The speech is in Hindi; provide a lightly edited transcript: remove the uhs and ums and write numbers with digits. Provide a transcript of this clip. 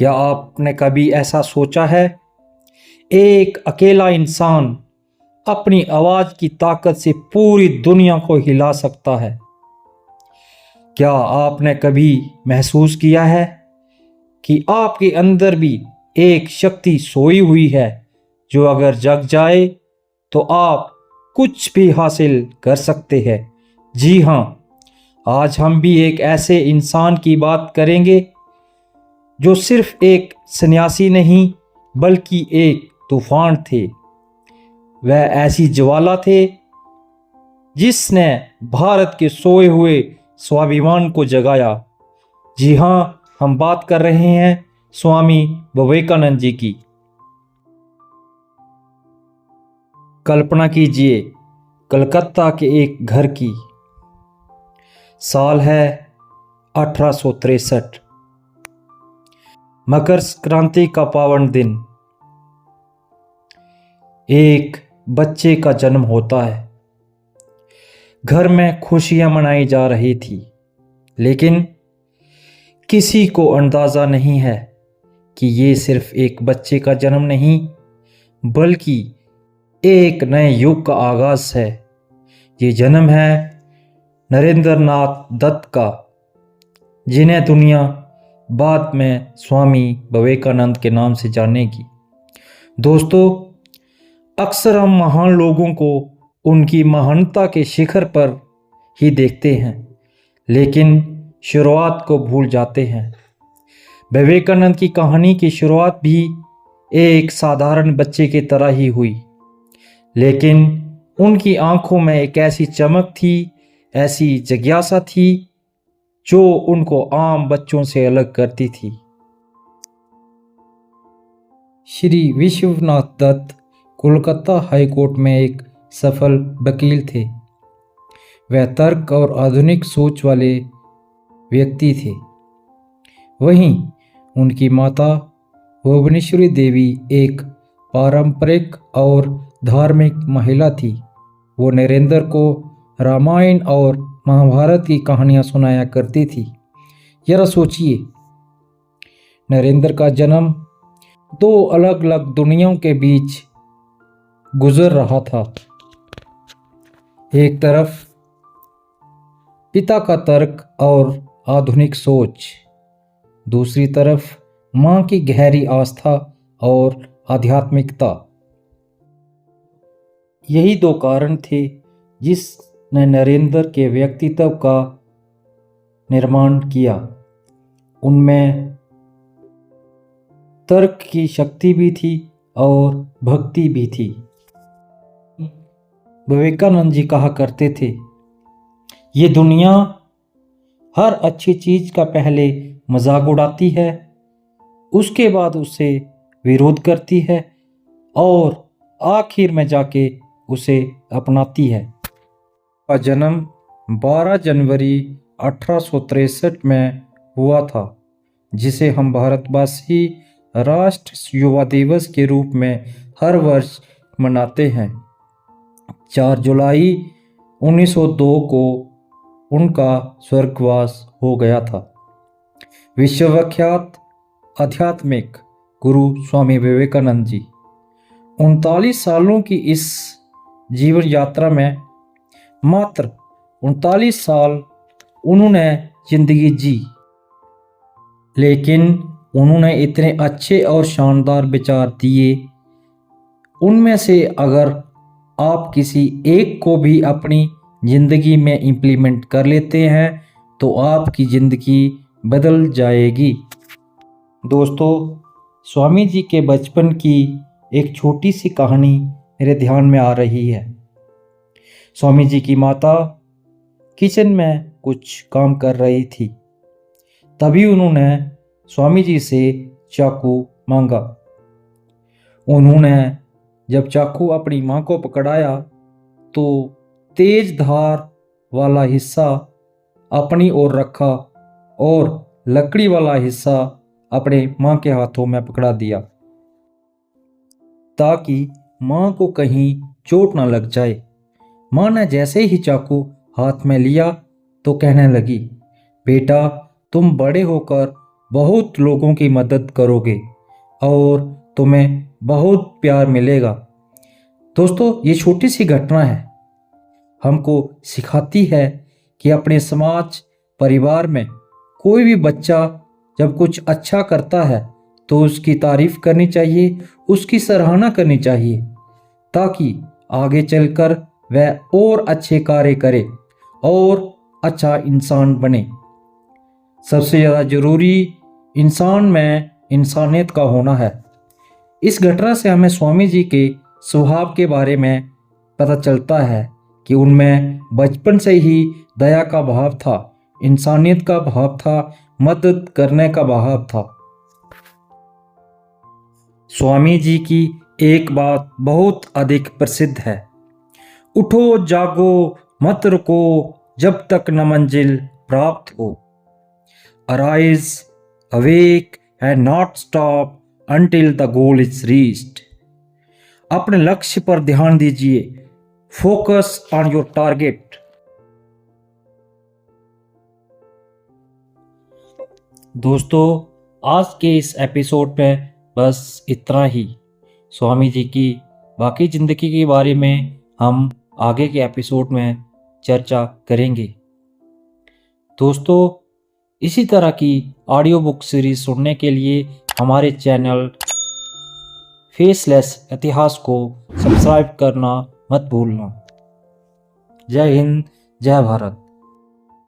क्या आपने कभी ऐसा सोचा है, एक अकेला इंसान अपनी आवाज़ की ताकत से पूरी दुनिया को हिला सकता है। क्या आपने कभी महसूस किया है कि आपके अंदर भी एक शक्ति सोई हुई है जो अगर जग जाए तो आप कुछ भी हासिल कर सकते हैं। जी हाँ, आज हम भी एक ऐसे इंसान की बात करेंगे जो सिर्फ एक सन्यासी नहीं बल्कि एक तूफान थे। वह ऐसी ज्वाला थे जिसने भारत के सोए हुए स्वाभिमान को जगाया। जी हाँ, हम बात कर रहे हैं स्वामी विवेकानंद जी की। कल्पना कीजिए, कलकत्ता के एक घर की। साल है 1863। मकर संक्रांति का पावन दिन। एक बच्चे का जन्म होता है। घर में खुशियां मनाई जा रही थी, लेकिन किसी को अंदाजा नहीं है कि ये सिर्फ एक बच्चे का जन्म नहीं बल्कि एक नए युग का आगाज है। ये जन्म है नरेंद्र नाथ दत्त का, जिन्हें दुनिया बाद में स्वामी विवेकानंद के नाम से जानेगी। दोस्तों, अक्सर हम महान लोगों को उनकी महानता के शिखर पर ही देखते हैं, लेकिन शुरुआत को भूल जाते हैं। विवेकानंद की कहानी की शुरुआत भी एक साधारण बच्चे की तरह ही हुई, लेकिन उनकी आंखों में एक ऐसी चमक थी, ऐसी जिज्ञासा थी जो उनको आम बच्चों से अलग करती थी। श्री विश्वनाथ दत्त कोलकाता हाई कोर्ट में एक सफल वकील थे। वह तर्क और आधुनिक सोच वाले व्यक्ति थे। वहीं उनकी माता भुवनेश्वरी देवी एक पारंपरिक और धार्मिक महिला थी। वो नरेंद्र को रामायण और महाभारत की कहानियां सुनाया करती थी। जरा सोचिए, नरेंद्र का जन्म दो अलग अलग दुनियाओं के बीच गुजर रहा था। एक तरफ पिता का तर्क और आधुनिक सोच, दूसरी तरफ मां की गहरी आस्था और आध्यात्मिकता। यही दो कारण थे जिसने नरेंद्र के व्यक्तित्व का निर्माण किया। उनमें तर्क की शक्ति भी थी और भक्ति भी थी। विवेकानंद जी कहा करते थे, ये दुनिया हर अच्छी चीज का पहले मजाक उड़ाती है, उसके बाद उसे विरोध करती है और आखिर में जाके उसे अपनाती है। का जन्म 12 जनवरी 1863 में हुआ था, जिसे हम भारतवासी राष्ट्र युवा दिवस के रूप में हर वर्ष मनाते हैं। 4 जुलाई 1902 को उनका स्वर्गवास हो गया था। विश्वविख्यात आध्यात्मिक गुरु स्वामी विवेकानंद जी 39 सालों की इस जीवन यात्रा में मात्र 39 साल उन्होंने जिंदगी जी, लेकिन उन्होंने इतने अच्छे और शानदार विचार दिए। उनमें से अगर आप किसी एक को भी अपनी जिंदगी में इम्प्लीमेंट कर लेते हैं तो आपकी ज़िंदगी बदल जाएगी। दोस्तों, स्वामी जी के बचपन की एक छोटी सी कहानी मेरे ध्यान में आ रही है। स्वामी जी की माता किचन में कुछ काम कर रही थी। तभी उन्होंने स्वामी जी से चाकू मांगा। उन्होंने जब चाकू अपनी मां को पकड़ाया तो तेज धार वाला हिस्सा अपनी ओर रखा और लकड़ी वाला हिस्सा अपने मां के हाथों में पकड़ा दिया ताकि मां को कहीं चोट ना लग जाए। मां ने जैसे ही चाकू हाथ में लिया तो कहने लगी, बेटा तुम बड़े होकर बहुत लोगों की मदद करोगे और तुम्हें बहुत प्यार मिलेगा। दोस्तों, ये छोटी सी घटना है, हमको सिखाती है कि अपने समाज परिवार में कोई भी बच्चा जब कुछ अच्छा करता है तो उसकी तारीफ करनी चाहिए, उसकी सराहना करनी चाहिए, ताकि आगे चलकर वह और अच्छे कार्य करे और अच्छा इंसान बने। सबसे ज़्यादा ज़रूरी इंसान में इंसानियत का होना है। इस घटना से हमें स्वामी जी के स्वभाव के बारे में पता चलता है कि उनमें बचपन से ही दया का भाव था, इंसानियत का भाव था, मदद करने का भाव था। स्वामी जी की एक बात बहुत अधिक प्रसिद्ध है, उठो जागो मत रुको जब तक न मंजिल प्राप्त हो। Arise awake and not stop until the goal is reached। अपने लक्ष्य पर ध्यान दीजिए, फोकस ऑन योर टारगेट। दोस्तों, आज के इस एपिसोड में बस इतना ही। स्वामी जी की बाकी ज़िंदगी के बारे में हम आगे के एपिसोड में चर्चा करेंगे। दोस्तों, इसी तरह की ऑडियो बुक सीरीज सुनने के लिए हमारे चैनल फेसलेस इतिहास को सब्सक्राइब करना मत भूलना। जय हिंद, जय भारत।